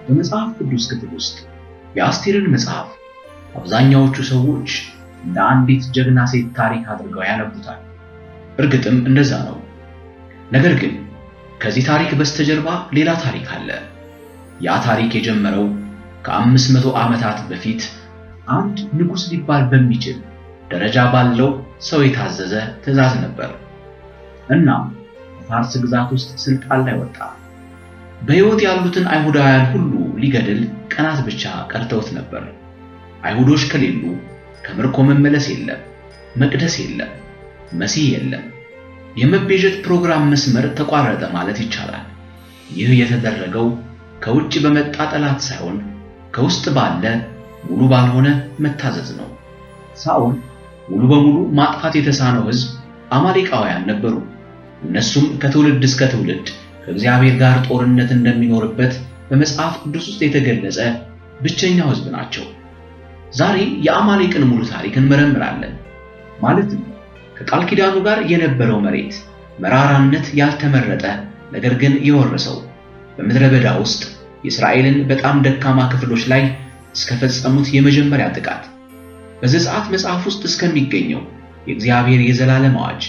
በመጽሐፍ ቅዱስ ክፍል ውስጥ የአስቴርን መጽሐፍ አብዛኛዎቹ ሰዎች እንደ አንዲት ጀግና ሴት ታሪክ አድርገው ያነቡታል። እርግጥም እንደዛ ነው። ነገር ግን ከዚህ ታሪክ በስተጀርባ ሌላ ታሪክ አለ። ያ ታሪክ የጀመረው ከ500 ዓመታት በፊት አንድ ንጉሥ ሊባል በሚችል ደረጃ ባለው ሰው የታዘዘ ትእዛዝ ነበር። እናም በፋርስ ግዛት ውስጥ ስልጣን ላይ ወጣ። በሕይወት ያሉትን አይሁዳውያን ሁሉ ሊገድል ቀናት ብቻ ቀርተውት ነበር። አይሁዶች ከሌሉ ከምርኮ መመለስ የለም፣ መቅደስ የለም፣ መሲህ የለም። የመቤዠት ፕሮግራም መስመር ተቋረጠ ማለት ይቻላል። ይህ የተደረገው ከውጭ በመጣ ጠላት ሳይሆን ከውስጥ ባለ ሙሉ ባልሆነ መታዘዝ ነው። ሳኦል ሙሉ በሙሉ ማጥፋት የተሳነው ሕዝብ አማሌቃውያን ነበሩ። እነሱም ከትውልድ እስከ ትውልድ ከእግዚአብሔር ጋር ጦርነት እንደሚኖርበት በመጽሐፍ ቅዱስ ውስጥ የተገለጸ ብቸኛው ሕዝብ ናቸው። ዛሬ የአማሌቅን ሙሉ ታሪክ እንመረምራለን። ማለትም ከቃል ኪዳኑ ጋር የነበረው መሬት መራራነት ያልተመረጠ ነገር ግን የወረሰው በምድረ በዳ ውስጥ የእስራኤልን በጣም ደካማ ክፍሎች ላይ እስከፈጸሙት የመጀመሪያ ጥቃት፣ በዘጸአት መጽሐፍ ውስጥ እስከሚገኘው የእግዚአብሔር የዘላለም አዋጅ፣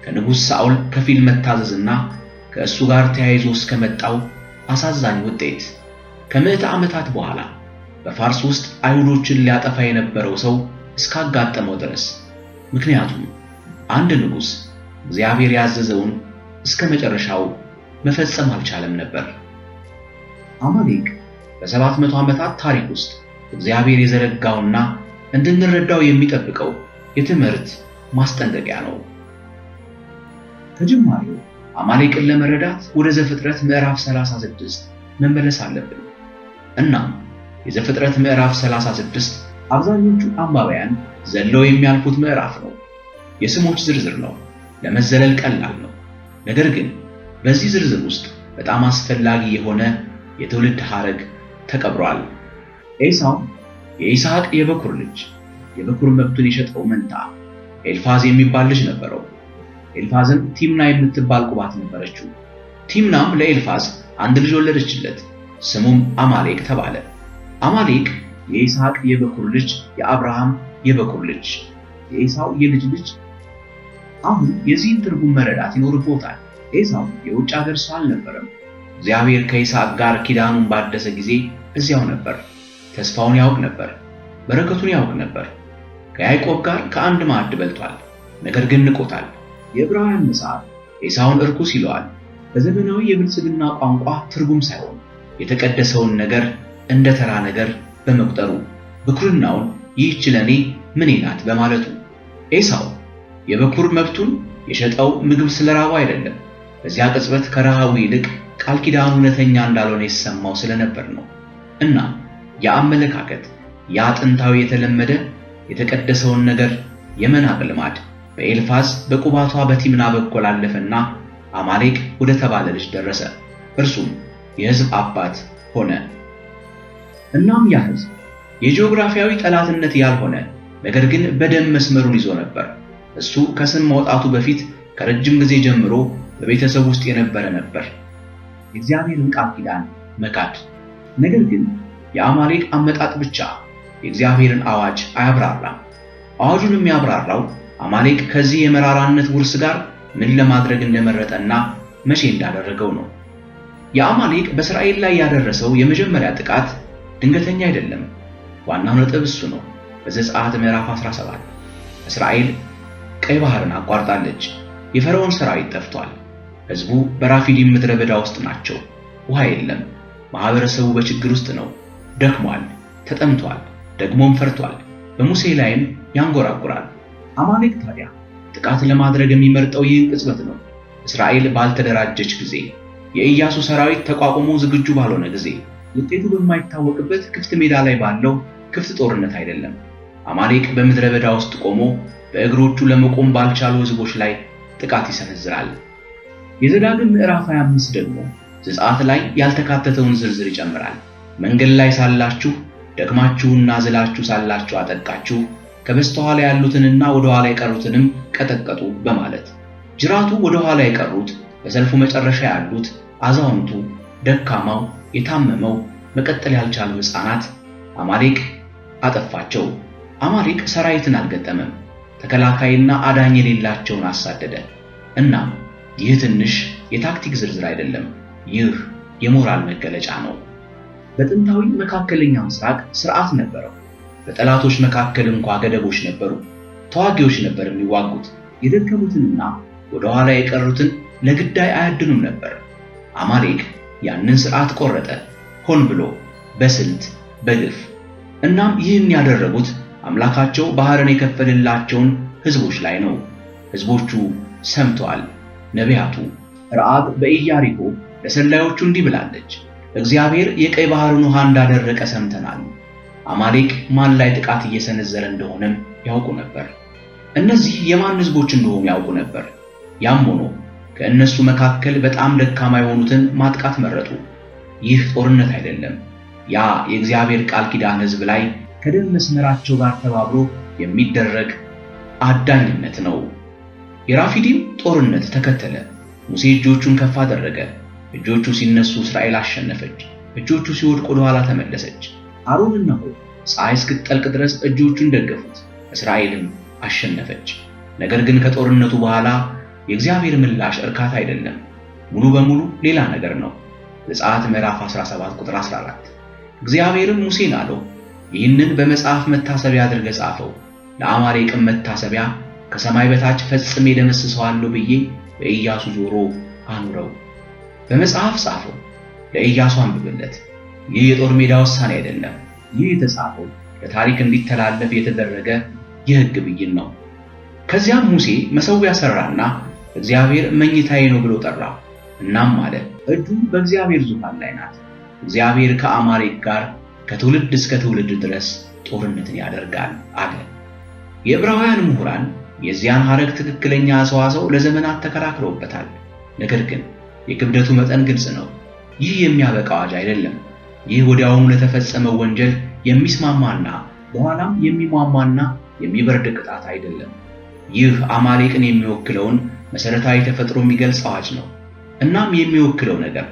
ከንጉሥ ሳኦል ከፊል መታዘዝና ከእሱ ጋር ተያይዞ እስከመጣው አሳዛኝ ውጤት፣ ከምዕተ ዓመታት በኋላ በፋርስ ውስጥ አይሁዶችን ሊያጠፋ የነበረው ሰው እስካጋጠመው ድረስ። ምክንያቱም አንድ ንጉሥ እግዚአብሔር ያዘዘውን እስከ መጨረሻው መፈጸም አልቻለም ነበር። አማሌቅ በ700 ዓመታት ታሪክ ውስጥ እግዚአብሔር የዘረጋውና እንድንረዳው የሚጠብቀው የትምህርት ማስጠንቀቂያ ነው። ከጅማሬው አማሌቅን ለመረዳት ወደ ዘፍጥረት ምዕራፍ 36 መመለስ አለብን። እናም የዘፍጥረት ምዕራፍ 36 አብዛኞቹ አንባቢያን ዘለው የሚያልፉት ምዕራፍ ነው። የስሞች ዝርዝር ነው፣ ለመዘለል ቀላል ነው። ነገር ግን በዚህ ዝርዝር ውስጥ በጣም አስፈላጊ የሆነ የትውልድ ሐረግ ተቀብሯል። ኤሳው የይስሐቅ የበኩር ልጅ፣ የበኩር መብቱን የሸጠው መንታ ኤልፋዝ የሚባል ልጅ ነበረው። ኤልፋዝም ቲምና የምትባል ቁባት ነበረችው። ቲምናም ለኤልፋዝ አንድ ልጅ ወለደችለት፣ ስሙም አማሌቅ ተባለ። አማሌቅ የይስሐቅ የበኩር ልጅ፣ የአብርሃም የበኩር ልጅ፣ የኤሳው የልጅ ልጅ። አሁን የዚህን ትርጉም መረዳት ይኖርቦታል። ኤሳው የውጭ ሀገር ሰው አልነበረም። እግዚአብሔር ከይስሐቅ ጋር ኪዳኑን ባደሰ ጊዜ እዚያው ነበር። ተስፋውን ያውቅ ነበር፣ በረከቱን ያውቅ ነበር። ከያዕቆብ ጋር ከአንድ ማዕድ በልቷል፣ ነገር ግን ንቆታል። የዕብራውያን መጽሐፍ ኤሳውን እርኩስ ይለዋል። በዘመናዊ የብልጽግና ቋንቋ ትርጉም ሳይሆን የተቀደሰውን ነገር እንደ ተራ ነገር በመቁጠሩ ብኩርናውን ይህች ለኔ ምኔ ናት በማለቱ። ኤሳው የበኩር መብቱን የሸጠው ምግብ ስለራበው አይደለም። በዚያ ቅጽበት ከረሃቡ ይልቅ ቃል ኪዳኑ እውነተኛ እንዳልሆነ ይሰማው ስለነበር ነው። እና የአመለካከት ያ ጥንታዊ የተለመደ የተቀደሰውን ነገር የመናቅ ልማድ በኤልፋዝ በቁባቷ በቲምና በኩል አለፈና አማሌቅ ወደ ተባለ ልጅ ደረሰ። እርሱም የሕዝብ አባት ሆነ። እናም ያ ሕዝብ የጂኦግራፊያዊ ጠላትነት ያልሆነ ነገር ግን በደም መስመሩን ይዞ ነበር። እሱ ከስም መውጣቱ በፊት ከረጅም ጊዜ ጀምሮ በቤተሰብ ውስጥ የነበረ ነበር። የእግዚአብሔርን ቃል ኪዳን መካድ። ነገር ግን የአማሌቅ አመጣጥ ብቻ የእግዚአብሔርን አዋጅ አያብራራም። አዋጁን የሚያብራራው አማሌቅ ከዚህ የመራራነት ውርስ ጋር ምን ለማድረግ እንደመረጠና መቼ እንዳደረገው ነው። የአማሌቅ በእስራኤል ላይ ያደረሰው የመጀመሪያ ጥቃት ድንገተኛ አይደለም። ዋናው ነጥብ እሱ ነው። በዘጸአት ምዕራፍ 17 እስራኤል ቀይ ባህርን አቋርጣለች። የፈርዖን ሰራዊት ጠፍቷል። ሕዝቡ በራፊዲም ምድረ በዳ ውስጥ ናቸው። ውሃ የለም። ማህበረሰቡ በችግር ውስጥ ነው። ደክሟል፣ ተጠምቷል፣ ደግሞም ፈርቷል። በሙሴ ላይም ያንጎራጉራል። አማሌቅ ታዲያ ጥቃት ለማድረግ የሚመርጠው ይህን ቅጽበት ነው። እስራኤል ባልተደራጀች ጊዜ፣ የኢያሱ ሰራዊት ተቋቁሞ ዝግጁ ባልሆነ ጊዜ፣ ውጤቱ በማይታወቅበት ክፍት ሜዳ ላይ ባለው ክፍት ጦርነት አይደለም። አማሌቅ በምድረ በዳ ውስጥ ቆሞ በእግሮቹ ለመቆም ባልቻሉ ሕዝቦች ላይ ጥቃት ይሰነዝራል። የዘዳግም ምዕራፍ 25 ደግሞ ዘጸአት ላይ ያልተካተተውን ዝርዝር ይጨምራል። መንገድ ላይ ሳላችሁ ደክማችሁና ዝላችሁ ሳላችሁ አጠቃችሁ፣ ከበስተኋላ ያሉትንና ወደ ኋላ የቀሩትንም ቀጠቀጡ በማለት ጅራቱ ወደ ኋላ የቀሩት፣ በሰልፉ መጨረሻ ያሉት፣ አዛውንቱ፣ ደካማው፣ የታመመው፣ መቀጠል ያልቻሉ ሕፃናት አማሌቅ አጠፋቸው። አማሌቅ ሰራዊትን አልገጠመም፣ ተከላካይና አዳኝ የሌላቸውን አሳደደ። እናም ይህ ትንሽ የታክቲክ ዝርዝር አይደለም፣ ይህ የሞራል መገለጫ ነው። በጥንታዊ መካከለኛ ምስራቅ ሥርዓት ነበረው። በጠላቶች መካከል እንኳ ገደቦች ነበሩ። ተዋጊዎች ነበር የሚዋጉት። የደከሙትንና ወደ ኋላ የቀሩትን ለግዳይ አያድኑም ነበር። አማሌቅ ያንን ሥርዓት ቆረጠ፣ ሆን ብሎ፣ በስልት፣ በግፍ። እናም ይህን ያደረጉት አምላካቸው ባህርን የከፈለላቸውን ሕዝቦች ላይ ነው። ሕዝቦቹ ሰምተዋል። ነቢያቱ ረዓብ በኢያሪኮ ለሰላዮቹ እንዲህ ብላለች፣ እግዚአብሔር የቀይ ባህርን ውሃ እንዳደረቀ ሰምተናል። አማሌቅ ማን ላይ ጥቃት እየሰነዘረ እንደሆነም ያውቁ ነበር። እነዚህ የማን ሕዝቦች እንደሆኑ ያውቁ ነበር። ያም ሆኖ ከእነሱ መካከል በጣም ደካማ የሆኑትን ማጥቃት መረጡ። ይህ ጦርነት አይደለም። ያ የእግዚአብሔር ቃል ኪዳን ሕዝብ ላይ ከደም መስመራቸው ጋር ተባብሮ የሚደረግ አዳኝነት ነው። የራፊዲም ጦርነት ተከተለ። ሙሴ እጆቹን ከፍ አደረገ። እጆቹ ሲነሱ እስራኤል አሸነፈች፣ እጆቹ ሲወድቁ ወደ ኋላ ተመለሰች። አሮንና ሆር ፀሐይ እስክትጠልቅ ድረስ እጆቹን ደገፉት፣ እስራኤልም አሸነፈች። ነገር ግን ከጦርነቱ በኋላ የእግዚአብሔር ምላሽ እርካታ አይደለም፣ ሙሉ በሙሉ ሌላ ነገር ነው። ዘጸአት ምዕራፍ 17 ቁጥር 14። እግዚአብሔርም ሙሴን አለው፣ ይህንን በመጽሐፍ መታሰቢያ አድርገህ ጻፈው፣ ለአማሌቅም መታሰቢያ ከሰማይ በታች ፈጽሜ ደመስሰዋለሁ ብዬ በኢያሱ ጆሮ አኑረው። በመጽሐፍ ጻፈው፣ ለኢያሱ አንብብለት። ይህ የጦር ሜዳ ውሳኔ አይደለም። ይህ የተጻፈው ለታሪክ እንዲተላለፍ የተደረገ የሕግ ብይን ነው። ከዚያም ሙሴ መሠዊያ ሠራና እግዚአብሔር መኝታዬ ነው ብሎ ጠራው። እናም አለ፣ እጁ በእግዚአብሔር ዙፋን ላይ ናት። እግዚአብሔር ከአማሌቅ ጋር ከትውልድ እስከ ትውልድ ድረስ ጦርነትን ያደርጋል አለ። የዕብራውያን ምሁራን የዚያን ሐረግ ትክክለኛ ሰዋሰው ለዘመናት ተከራክረውበታል። ነገር ግን የክብደቱ መጠን ግልጽ ነው። ይህ የሚያበቃ አዋጅ አይደለም። ይህ ወዲያውኑ ለተፈጸመው ወንጀል የሚስማማና በኋላም የሚሟሟና የሚበርድ ቅጣት አይደለም። ይህ አማሌቅን የሚወክለውን መሠረታዊ ተፈጥሮ የሚገልጽ አዋጅ ነው። እናም የሚወክለው ነገር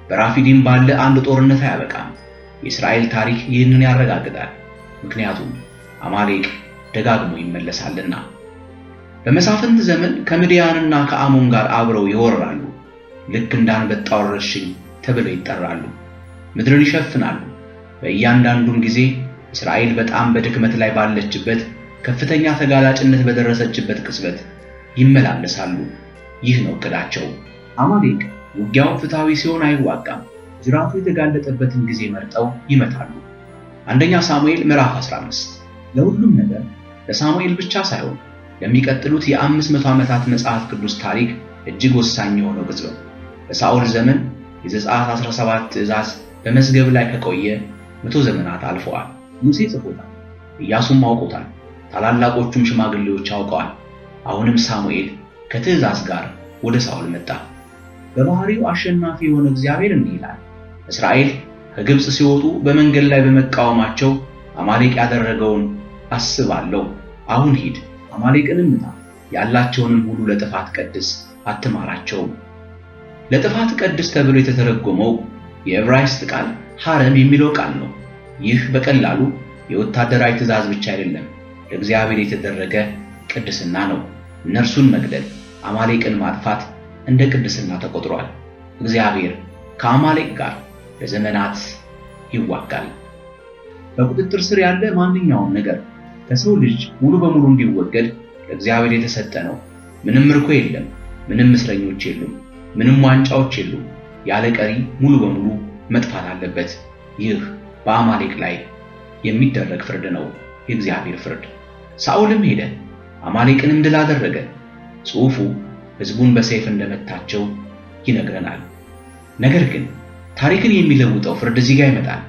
በራፊዲም ባለ አንድ ጦርነት አያበቃም። የእስራኤል ታሪክ ይህንን ያረጋግጣል። ምክንያቱም አማሌቅ ደጋግሞ ይመለሳልና። በመሳፍንት ዘመን ከምድያንና ከአሞን ጋር አብረው ይወራሉ። ልክ እንዳንበጣ ወረርሽኝ ተብለው ይጠራሉ። ምድርን ይሸፍናሉ። በእያንዳንዱም ጊዜ እስራኤል በጣም በድክመት ላይ ባለችበት፣ ከፍተኛ ተጋላጭነት በደረሰችበት ቅጽበት ይመላለሳሉ። ይህ ነው ዕቅዳቸው። አማሌቅ ውጊያው ፍትሐዊ ሲሆን አይዋጋም። ጅራቱ የተጋለጠበትን ጊዜ መርጠው ይመታሉ። አንደኛ ሳሙኤል ምዕራፍ 15። ለሁሉም ነገር ለሳሙኤል ብቻ ሳይሆን ለሚቀጥሉት የ500 ዓመታት መጽሐፍ ቅዱስ ታሪክ እጅግ ወሳኝ የሆነው ቅጽበት። በሳኦል ዘመን የዘጸአት 17 ትእዛዝ በመዝገብ ላይ ከቆየ 100 ዘመናት አልፈዋል። ሙሴ ጽፎታል፣ ኢያሱም አውቆታል፣ ታላላቆቹም ሽማግሌዎች አውቀዋል። አሁንም ሳሙኤል ከትእዛዝ ጋር ወደ ሳኦል መጣ። በባህሪው አሸናፊ የሆነ እግዚአብሔር እንዲህ ይላል፣ እስራኤል ከግብፅ ሲወጡ በመንገድ ላይ በመቃወማቸው አማሌቅ ያደረገውን አስባለሁ። አሁን ሂድ፣ አማሌቅንም ምታ፣ ያላቸውንም ሁሉ ለጥፋት ቀድስ፣ አትማራቸውም። ለጥፋት ቀድስ ተብሎ የተተረጎመው የዕብራይስጥ ቃል ሐረም የሚለው ቃል ነው። ይህ በቀላሉ የወታደራዊ ትእዛዝ ብቻ አይደለም፣ ለእግዚአብሔር የተደረገ ቅድስና ነው። እነርሱን መግደል፣ አማሌቅን ማጥፋት እንደ ቅድስና ተቆጥሯል። እግዚአብሔር ከአማሌቅ ጋር ለዘመናት ይዋጋል። በቁጥጥር ስር ያለ ማንኛውም ነገር ከሰው ልጅ ሙሉ በሙሉ እንዲወገድ ለእግዚአብሔር የተሰጠ ነው። ምንም ምርኮ የለም፣ ምንም እስረኞች የሉም፣ ምንም ዋንጫዎች የሉም። ያለ ቀሪ ሙሉ በሙሉ መጥፋት አለበት። ይህ በአማሌቅ ላይ የሚደረግ ፍርድ ነው፣ የእግዚአብሔር ፍርድ። ሳኦልም ሄደ፣ አማሌቅንም ድል አደረገ። ጽሑፉ ሕዝቡን በሰይፍ እንደመታቸው ይነግረናል። ነገር ግን ታሪክን የሚለውጠው ፍርድ እዚህ ጋር ይመጣል።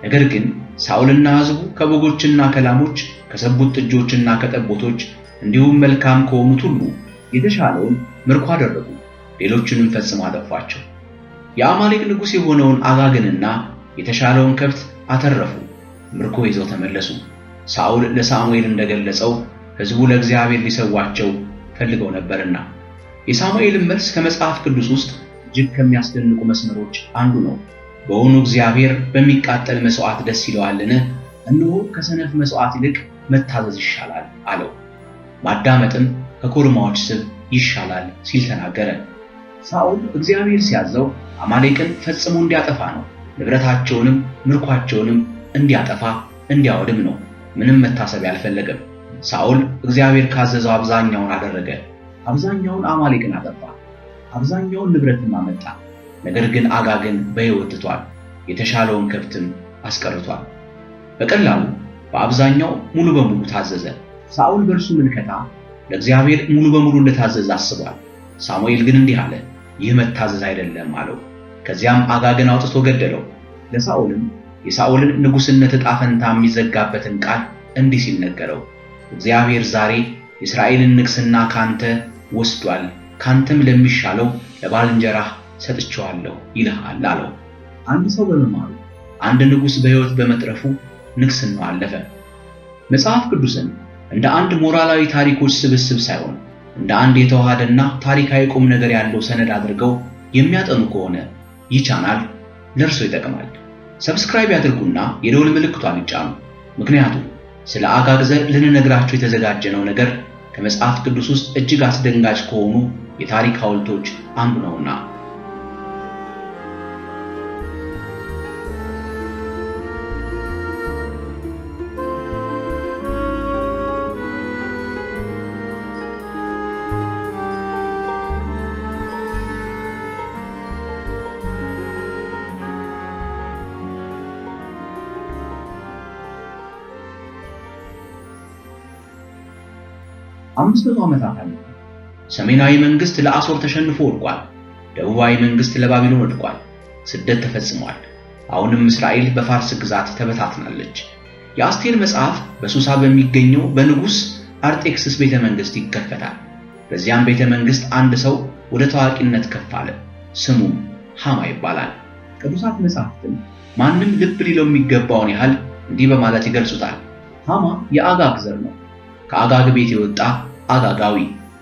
ነገር ግን ሳኦልና ሕዝቡ ከበጎችና ከላሞች ከሰቡት ጥጆችና ከጠቦቶች እንዲሁም መልካም ከሆኑት ሁሉ የተሻለውን ምርኮ አደረጉ፣ ሌሎችንም ፈጽመው አጠፏቸው። የአማሌቅ ንጉሥ የሆነውን አጋግንና የተሻለውን ከብት አተረፉ፣ ምርኮ ይዘው ተመለሱ። ሳኦል ለሳሙኤል እንደገለጸው ሕዝቡ ለእግዚአብሔር ሊሰዋቸው ፈልገው ነበርና። የሳሙኤልን መልስ ከመጽሐፍ ቅዱስ ውስጥ እጅግ ከሚያስደንቁ መስመሮች አንዱ ነው። በውኑ እግዚአብሔር በሚቃጠል መስዋዕት ደስ ይለዋልን? እነሆ ከሰነፍ መስዋዕት ይልቅ መታዘዝ ይሻላል አለው። ማዳመጥም ከኮርማዎች ስብ ይሻላል ሲል ተናገረ። ሳኦል እግዚአብሔር ሲያዘው አማሌቅን ፈጽሞ እንዲያጠፋ ነው። ንብረታቸውንም ምርኳቸውንም እንዲያጠፋ እንዲያወድም ነው። ምንም መታሰቢያ አልፈለገም። ሳኦል እግዚአብሔር ካዘዘው አብዛኛውን አደረገ። አብዛኛውን አማሌቅን አጠፋ። አብዛኛውን ንብረትም አመጣ። ነገር ግን አጋግን በሕይወት ትቷል። የተሻለውን ከብትም አስቀርቷል። በቀላሉ በአብዛኛው ሙሉ በሙሉ ታዘዘ። ሳኦል በእርሱ ምልከታ ለእግዚአብሔር ሙሉ በሙሉ እንደታዘዘ አስቧል። ሳሙኤል ግን እንዲህ አለ፣ ይህ መታዘዝ አይደለም አለው። ከዚያም አጋግን አውጥቶ ገደለው። ለሳኦልም የሳኦልን ንጉሥነት ዕጣ ፈንታ የሚዘጋበትን ቃል እንዲህ ሲል ነገረው፣ እግዚአብሔር ዛሬ የእስራኤልን ንግሥና ካንተ ወስዷል፣ ካንተም ለሚሻለው ለባልንጀራህ ሰጥቼዋለሁ ይልሃል አለው። አንድ ሰው በመማሩ አንድ ንጉሥ በሕይወት በመትረፉ ንግሥናው አለፈ። መጽሐፍ ቅዱስን እንደ አንድ ሞራላዊ ታሪኮች ስብስብ ሳይሆን እንደ አንድ የተዋሃደና ታሪካዊ ቁም ነገር ያለው ሰነድ አድርገው የሚያጠኑ ከሆነ ይህ ቻናል ለእርሶ ይጠቅማል። ሰብስክራይብ ያድርጉና የደወል ምልክቷን ይጫኑ። ምክንያቱም ስለ አጋግ ዘር ልንነግራችሁ የተዘጋጀነው ነገር ከመጽሐፍ ቅዱስ ውስጥ እጅግ አስደንጋጭ ከሆኑ የታሪክ ሐውልቶች አንዱ ነውና። አምስት መቶ ዓመታት አለፉ። ሰሜናዊ መንግስት ለአሦር ተሸንፎ ወድቋል። ደቡባዊ መንግስት ለባቢሎን ወድቋል። ስደት ተፈጽሟል። አሁንም እስራኤል በፋርስ ግዛት ተበታትናለች። የአስቴር መጽሐፍ በሱሳ በሚገኘው በንጉሥ አርጤክስስ ቤተ መንግስት ይከፈታል። በዚያም ቤተ መንግስት አንድ ሰው ወደ ታዋቂነት ከፍ አለ። ስሙም ሃማ ይባላል። ቅዱሳት መጽሐፍትም ማንም ልብ ሊለው የሚገባውን ያህል እንዲህ በማለት ይገልጹታል። ሃማ የአጋግ ዘር ነው። ከአጋግ ቤት የወጣ አጋጋዊ፣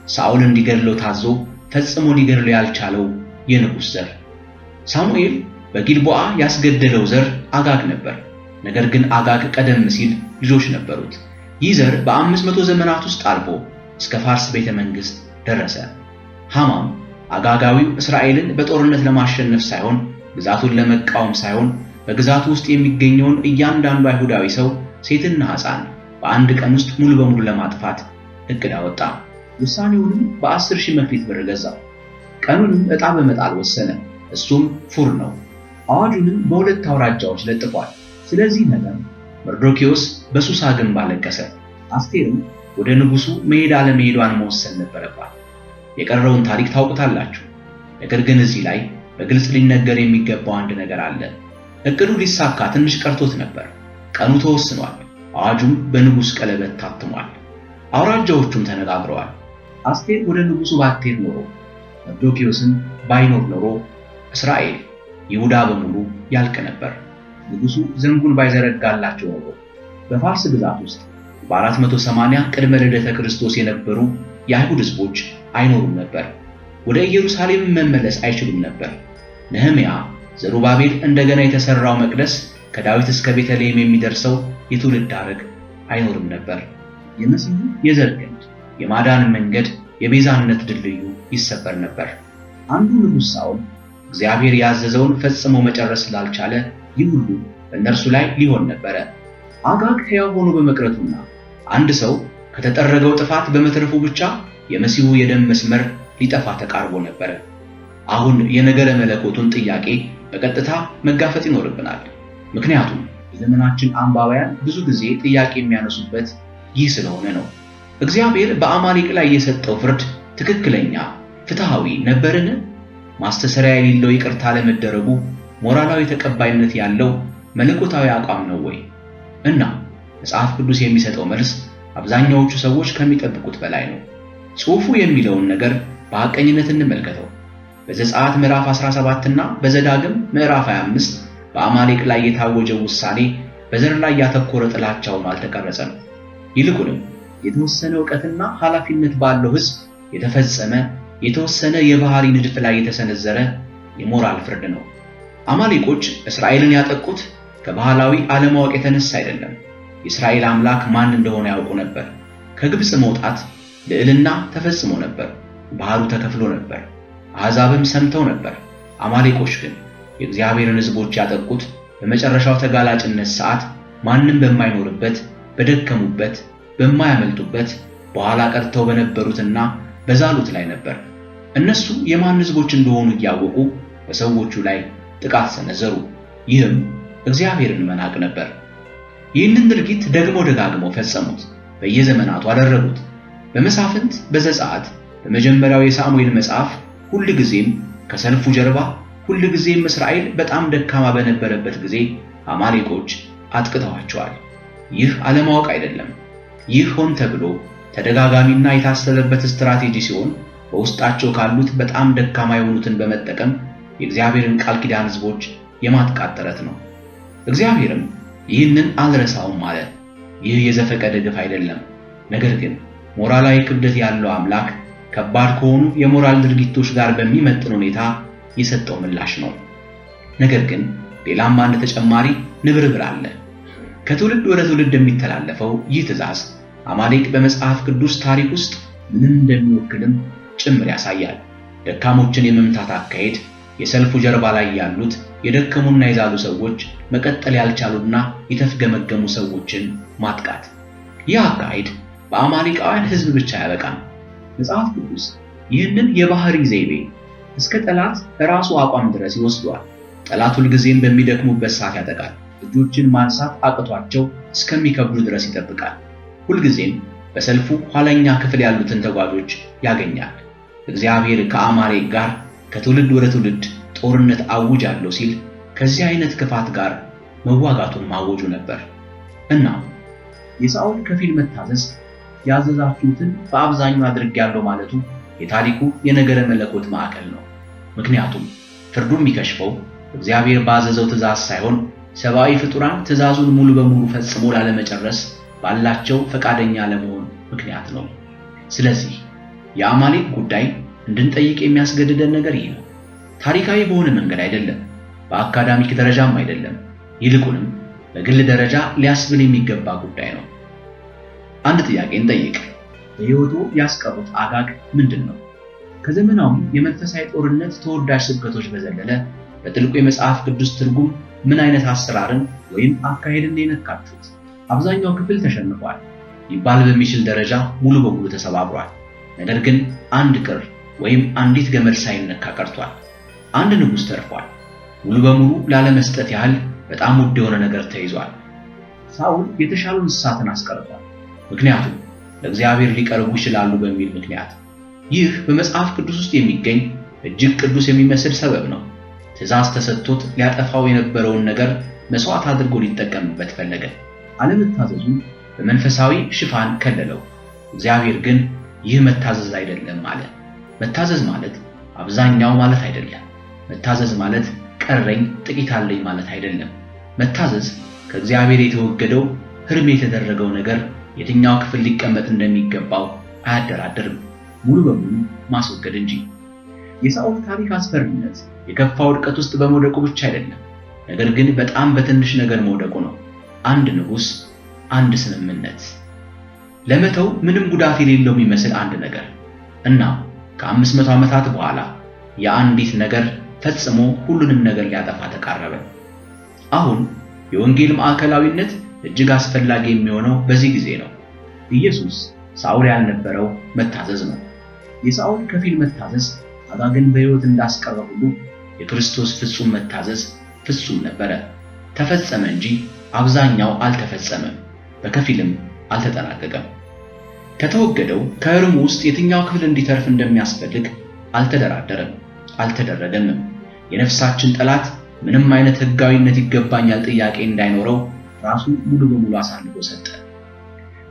ሳኦል እንዲገድለው ታዞ ፈጽሞ ሊገድለው ያልቻለው የንጉሥ ዘር። ሳሙኤል በጊልቦዓ ያስገደለው ዘር አጋግ ነበር። ነገር ግን አጋግ ቀደም ሲል ልጆች ነበሩት። ይህ ዘር በ500 ዘመናት ውስጥ አልፎ እስከ ፋርስ ቤተ መንግስት ደረሰ። ሃማም አጋጋዊው እስራኤልን በጦርነት ለማሸነፍ ሳይሆን ግዛቱን ለመቃወም ሳይሆን በግዛቱ ውስጥ የሚገኘውን እያንዳንዱ አይሁዳዊ ሰው ሴትና ሕፃን በአንድ ቀን ውስጥ ሙሉ በሙሉ ለማጥፋት እቅድ አወጣ። ውሳኔውንም በ10,000 መክሊት ብር ገዛው። ቀኑንም ዕጣ በመጣል ወሰነ። እሱም ፉር ነው። አዋጁንም በሁለት አውራጃዎች ለጥፏል። ስለዚህ ነገር መርዶክዮስ በሱሳ ግንብ አለቀሰ። አስቴርም ወደ ንጉሡ መሄድ አለመሄዷን መወሰን ነበረባት። የቀረውን ታሪክ ታውቁታላችሁ። ነገር ግን እዚህ ላይ በግልጽ ሊነገር የሚገባው አንድ ነገር አለ። እቅዱ ሊሳካ ትንሽ ቀርቶት ነበር። ቀኑ ተወስኗል። አዋጁም በንጉሥ ቀለበት ታትሟል። አውራጃዎቹም ተነጋግረዋል። አስቴር ወደ ንጉሡ ባትሄድ ኖሮ፣ መርዶክዮስም ባይኖር ኖሮ እስራኤል፣ ይሁዳ በሙሉ ያልቅ ነበር። ንጉሡ ዘንጉን ባይዘረጋላቸው ኖሮ በፋርስ ግዛት ውስጥ በ480 ቅድመ ልደተ ክርስቶስ የነበሩ የአይሁድ ሕዝቦች አይኖሩም ነበር። ወደ ኢየሩሳሌም መመለስ አይችሉም ነበር። ነህምያ፣ ዘሩባቤል እንደገና የተሰራው መቅደስ ከዳዊት እስከ ቤተልሔም የሚደርሰው የትውልድ ሐረግ አይኖርም ነበር። የመሲሁ የዘር ግንድ፣ የማዳን መንገድ፣ የቤዛነት ድልድዩ ይሰበር ነበር። አንዱ ንጉሥ ሳኦል እግዚአብሔር ያዘዘውን ፈጽሞ መጨረስ ስላልቻለ ይህ ሁሉ በእነርሱ ላይ ሊሆን ነበረ። አጋግ ሕያው ሆኖ በመቅረቱና አንድ ሰው ከተጠረገው ጥፋት በመትረፉ ብቻ የመሲሁ የደም መስመር ሊጠፋ ተቃርቦ ነበረ። አሁን የነገረ መለኮቱን ጥያቄ በቀጥታ መጋፈጥ ይኖርብናል። ምክንያቱም የዘመናችን አንባቢያን ብዙ ጊዜ ጥያቄ የሚያነሱበት ይህ ስለሆነ ነው። እግዚአብሔር በአማሌቅ ላይ የሰጠው ፍርድ ትክክለኛ፣ ፍትሃዊ ነበርን? ማስተሰሪያ የሌለው ይቅርታ ለመደረጉ ሞራላዊ ተቀባይነት ያለው መለኮታዊ አቋም ነው ወይ? እና መጽሐፍ ቅዱስ የሚሰጠው መልስ አብዛኛዎቹ ሰዎች ከሚጠብቁት በላይ ነው። ጽሑፉ የሚለውን ነገር በሐቀኝነት እንመልከተው። በዘጸአት ምዕራፍ 17 እና በዘዳግም ምዕራፍ 25 በአማሌቅ ላይ የታወጀው ውሳኔ በዘር ላይ ያተኮረ ጥላቻውን አልተቀረጸም። ይልቁንም የተወሰነ ዕውቀትና ኃላፊነት ባለው ሕዝብ የተፈጸመ የተወሰነ የባህሪ ንድፍ ላይ የተሰነዘረ የሞራል ፍርድ ነው። አማሌቆች እስራኤልን ያጠቁት ከባህላዊ አለማወቅ የተነሳ አይደለም። የእስራኤል አምላክ ማን እንደሆነ ያውቁ ነበር። ከግብፅ መውጣት ልዕልና ተፈጽሞ ነበር። ባህሩ ተከፍሎ ነበር። አሕዛብም ሰምተው ነበር። አማሌቆች ግን የእግዚአብሔርን ሕዝቦች ያጠቁት በመጨረሻው ተጋላጭነት ሰዓት ማንም በማይኖርበት፣ በደከሙበት፣ በማያመልጡበት በኋላ ቀርተው በነበሩትና በዛሉት ላይ ነበር። እነሱ የማን ሕዝቦች እንደሆኑ እያወቁ በሰዎቹ ላይ ጥቃት ሰነዘሩ። ይህም እግዚአብሔርን መናቅ ነበር። ይህንን ድርጊት ደግሞ ደጋግመው ፈጸሙት፣ በየዘመናቱ አደረጉት። በመሳፍንት፣ በዘጸአት፣ በመጀመሪያው የሳሙኤል መጽሐፍ ሁልጊዜም ከሰልፉ ጀርባ ሁልጊዜም እስራኤል በጣም ደካማ በነበረበት ጊዜ አማሌቆች አጥቅተዋቸዋል። ይህ አለማወቅ አይደለም። ይህ ሆን ተብሎ ተደጋጋሚና የታሰበበት ስትራቴጂ ሲሆን በውስጣቸው ካሉት በጣም ደካማ የሆኑትን በመጠቀም የእግዚአብሔርን ቃል ኪዳን ሕዝቦች የማጥቃት ጥረት ነው። እግዚአብሔርም ይህንን አልረሳውም አለ። ይህ የዘፈቀደ ግፍ አይደለም። ነገር ግን ሞራላዊ ክብደት ያለው አምላክ ከባድ ከሆኑ የሞራል ድርጊቶች ጋር በሚመጥን ሁኔታ የሰጠው ምላሽ ነው። ነገር ግን ሌላም አንድ ተጨማሪ ንብርብር አለ። ከትውልድ ወደ ትውልድ የሚተላለፈው ይህ ትእዛዝ አማሌቅ በመጽሐፍ ቅዱስ ታሪክ ውስጥ ምንም እንደሚወክልም ጭምር ያሳያል። ደካሞችን የመምታት አካሄድ፣ የሰልፉ ጀርባ ላይ ያሉት የደከሙና የዛሉ ሰዎች፣ መቀጠል ያልቻሉና የተፍገመገሙ ሰዎችን ማጥቃት። ይህ አካሄድ በአማሌቃውያን ሕዝብ ብቻ አያበቃም። መጽሐፍ ቅዱስ ይህንን የባህሪ ዘይቤ እስከ ጠላት ራሱ አቋም ድረስ ይወስደዋል። ጠላት ሁልጊዜም በሚደክሙበት ሰዓት ያጠቃል። እጆችን ማንሳት አቅቷቸው እስከሚከብዱ ድረስ ይጠብቃል። ሁልጊዜም በሰልፉ ኋለኛ ክፍል ያሉትን ተጓዦች ያገኛል። እግዚአብሔር ከአማሌቅ ጋር ከትውልድ ወደ ትውልድ ጦርነት አውጃለሁ ሲል ከዚህ አይነት ክፋት ጋር መዋጋቱን ማወጁ ነበር። እና የሳኦል ከፊል መታዘዝ ያዘዛችሁትን በአብዛኛው አድርጌያለሁ ማለቱ የታሪኩ የነገረ መለኮት ማዕከል ነው። ምክንያቱም ፍርዱ የሚከሽፈው እግዚአብሔር ባዘዘው ትእዛዝ ሳይሆን ሰብአዊ ፍጡራን ትእዛዙን ሙሉ በሙሉ ፈጽሞ ላለመጨረስ ባላቸው ፈቃደኛ ለመሆን ምክንያት ነው። ስለዚህ የአማሌቅ ጉዳይ እንድንጠይቅ የሚያስገድደን ነገር ይህ ነው። ታሪካዊ በሆነ መንገድ አይደለም፣ በአካዳሚክ ደረጃም አይደለም። ይልቁንም በግል ደረጃ ሊያስብል የሚገባ ጉዳይ ነው። አንድ ጥያቄ እንጠይቅ። በሕይወቱ ያስቀሩት አጋግ ምንድን ነው? ከዘመናዊ የመንፈሳዊ ጦርነት ተወዳጅ ስብከቶች በዘለለ በጥልቁ የመጽሐፍ ቅዱስ ትርጉም ምን አይነት አሰራርን ወይም አካሄድን የነካችሁት? አብዛኛው ክፍል ተሸንፏል ሊባል በሚችል ደረጃ ሙሉ በሙሉ ተሰባብሯል። ነገር ግን አንድ ክር ወይም አንዲት ገመድ ሳይነካ ቀርቷል። አንድ ንጉሥ ተርፏል። ሙሉ በሙሉ ላለመስጠት ያህል በጣም ውድ የሆነ ነገር ተይዟል። ሳኦል የተሻሉ እንስሳትን አስቀርቷል፣ ምክንያቱም ለእግዚአብሔር ሊቀርቡ ይችላሉ በሚል ምክንያት። ይህ በመጽሐፍ ቅዱስ ውስጥ የሚገኝ እጅግ ቅዱስ የሚመስል ሰበብ ነው። ትእዛዝ ተሰጥቶት ሊያጠፋው የነበረውን ነገር መስዋዕት አድርጎ ሊጠቀምበት ፈለገ። አለመታዘዙን በመንፈሳዊ ሽፋን ከለለው። እግዚአብሔር ግን ይህ መታዘዝ አይደለም አለ። መታዘዝ ማለት አብዛኛው ማለት አይደለም። መታዘዝ ማለት ቀረኝ ጥቂት አለኝ ማለት አይደለም። መታዘዝ ከእግዚአብሔር የተወገደው ሕርም የተደረገው ነገር የትኛው ክፍል ሊቀመጥ እንደሚገባው አያደራድርም፣ ሙሉ በሙሉ ማስወገድ እንጂ። የሳኦል ታሪክ አስፈሪነት የከፋ ውድቀት ውስጥ በመውደቁ ብቻ አይደለም፣ ነገር ግን በጣም በትንሽ ነገር መውደቁ ነው። አንድ ንጉሥ፣ አንድ ስምምነት፣ ለመተው ምንም ጉዳት የሌለው የሚመስል አንድ ነገር እና ከ500 ዓመታት በኋላ የአንዲት ነገር ፈጽሞ ሁሉንም ነገር ሊያጠፋ ተቃረበ። አሁን የወንጌል ማዕከላዊነት እጅግ አስፈላጊ የሚሆነው በዚህ ጊዜ ነው። ኢየሱስ ሳኦል ያልነበረው መታዘዝ ነው። የሳኦል ከፊል መታዘዝ አጋግን በሕይወት እንዳስቀረ ሁሉ የክርስቶስ ፍጹም መታዘዝ ፍጹም ነበረ። ተፈጸመ እንጂ አብዛኛው አልተፈጸመም፣ በከፊልም አልተጠናቀቀም። ከተወገደው ከሕርሙ ውስጥ የትኛው ክፍል እንዲተርፍ እንደሚያስፈልግ አልተደራደረም፣ አልተደረገምም። የነፍሳችን ጠላት ምንም አይነት ሕጋዊነት ይገባኛል ጥያቄ እንዳይኖረው ራሱ ሙሉ በሙሉ አሳልፎ ሰጠ።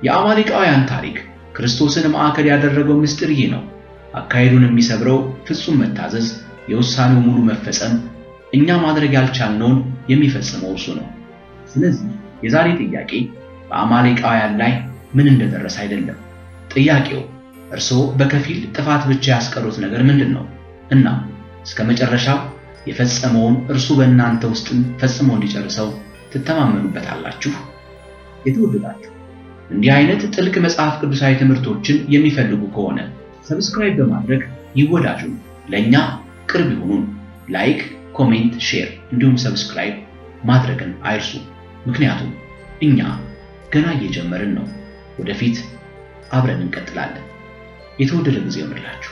የአማሌቃውያን ታሪክ ክርስቶስን ማዕከል ያደረገው ምስጢር ይህ ነው። አካሄዱን የሚሰብረው ፍጹም መታዘዝ፣ የውሳኔው ሙሉ መፈጸም፣ እኛ ማድረግ ያልቻልነውን የሚፈጽመው እርሱ ነው። ስለዚህ የዛሬ ጥያቄ በአማሌቃውያን ላይ ምን እንደደረሰ አይደለም። ጥያቄው እርስዎ በከፊል ጥፋት ብቻ ያስቀሩት ነገር ምንድን ነው? እና እስከ መጨረሻው የፈጸመውን እርሱ በእናንተ ውስጥም ፈጽሞ እንዲጨርሰው ትተማመኑበታላችሁ? የተወደዳችሁ እንዲህ አይነት ጥልቅ መጽሐፍ ቅዱሳዊ ትምህርቶችን የሚፈልጉ ከሆነ ሰብስክራይብ በማድረግ ይወዳጁን፣ ለኛ ቅርብ ይሁኑን። ላይክ፣ ኮሜንት፣ ሼር እንዲሁም ሰብስክራይብ ማድረግን አይርሱ። ምክንያቱም እኛ ገና እየጀመርን ነው። ወደፊት አብረን እንቀጥላለን። የተወደደ ጊዜ ይሁንላችሁ።